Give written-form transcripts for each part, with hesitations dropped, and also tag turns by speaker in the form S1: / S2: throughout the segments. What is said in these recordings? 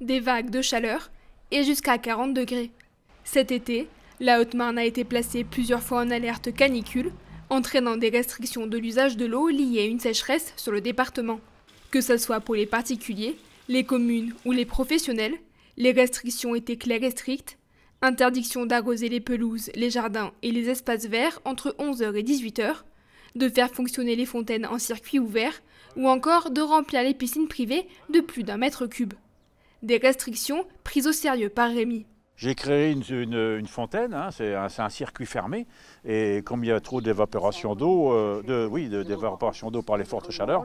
S1: des vagues de chaleur et jusqu'à 40 degrés. Cet été, la Haute-Marne a été placée plusieurs fois en alerte canicule, entraînant des restrictions de l'usage de l'eau liées à une sécheresse sur le département. Que ce soit pour les particuliers, les communes ou les professionnels, les restrictions étaient claires et strictes. Interdiction d'arroser les pelouses, les jardins et les espaces verts entre 11 h et 18 h, de faire fonctionner les fontaines en circuit ouvert ou encore de remplir les piscines privées de plus d'1 mètre cube. Des restrictions prises au sérieux par Rémi.
S2: J'ai créé une fontaine, hein, c'est un circuit fermé, et comme il y a trop d'évaporation d'eau, d'évaporation d'eau par les fortes chaleurs,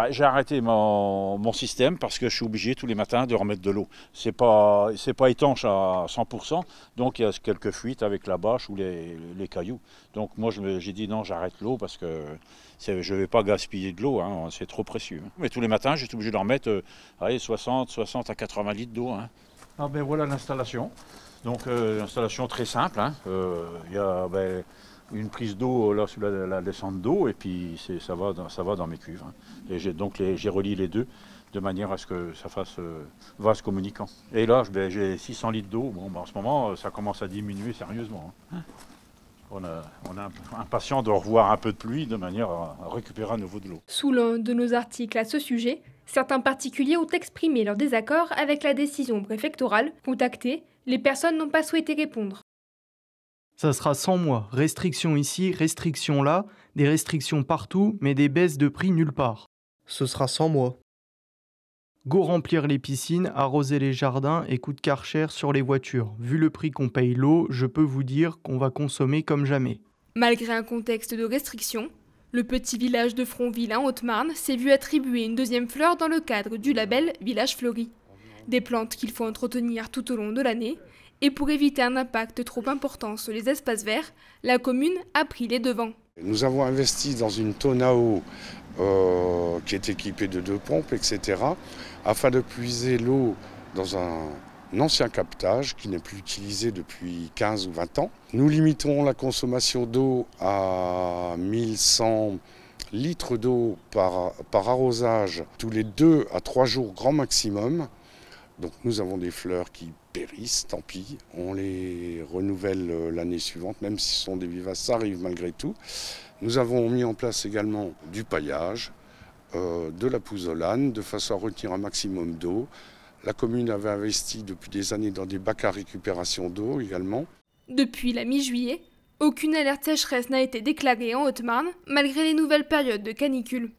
S2: j'ai arrêté mon système parce que je suis obligé tous les matins de remettre de l'eau. C'est pas étanche à 100%, donc il y a quelques fuites avec la bâche ou les cailloux. Donc moi j'ai dit non, j'arrête l'eau parce que je ne vais pas gaspiller de l'eau, hein, c'est trop précieux. Mais tous les matins, je suis obligé de remettre 60 à 80 litres d'eau. Hein. Ah ben voilà l'installation. Donc installation très simple. Hein. Y a une prise d'eau là sous la descente d'eau et puis ça va dans mes cuves. Hein. Et j'ai relié les deux de manière à ce que ça fasse vase communicant. Et là j'ai 600 litres d'eau. Bon, en ce moment ça commence à diminuer sérieusement. Hein. On a impatient de revoir un peu de pluie de manière à récupérer à nouveau de l'eau.
S1: Sous l'un de nos articles à ce sujet, certains particuliers ont exprimé leur désaccord avec la décision préfectorale. Contactés, les personnes n'ont pas souhaité répondre.
S3: Ça sera 100 mois. Restrictions ici, restrictions là, des restrictions partout, mais des baisses de prix nulle part.
S4: Ce sera 100 mois.
S3: Go remplir les piscines, arroser les jardins et coûte Karcher sur les voitures. Vu le prix qu'on paye l'eau, je peux vous dire qu'on va consommer comme jamais.
S1: Malgré un contexte de restriction, le petit village de Fronville en Haute-Marne s'est vu attribuer une deuxième fleur dans le cadre du label Village Fleuri. Des plantes qu'il faut entretenir tout au long de l'année. Et pour éviter un impact trop important sur les espaces verts, la commune a pris les devants.
S5: Nous avons investi dans une tonne à eau qui est équipée de 2 pompes, etc., afin de puiser l'eau dans un ancien captage qui n'est plus utilisé depuis 15 ou 20 ans. Nous limitons la consommation d'eau à 1100 litres d'eau par arrosage tous les 2 à 3 jours grand maximum. Donc nous avons des fleurs qui périssent, tant pis, on les renouvelle l'année suivante, même si ce sont des vivaces, ça arrive malgré tout. Nous avons mis en place également du paillage, de la pouzzolane, de façon à retenir un maximum d'eau. La commune avait investi depuis des années dans des bacs à récupération d'eau également.
S1: Depuis la mi-juillet, aucune alerte sécheresse n'a été déclarée en Haute-Marne, malgré les nouvelles périodes de canicule.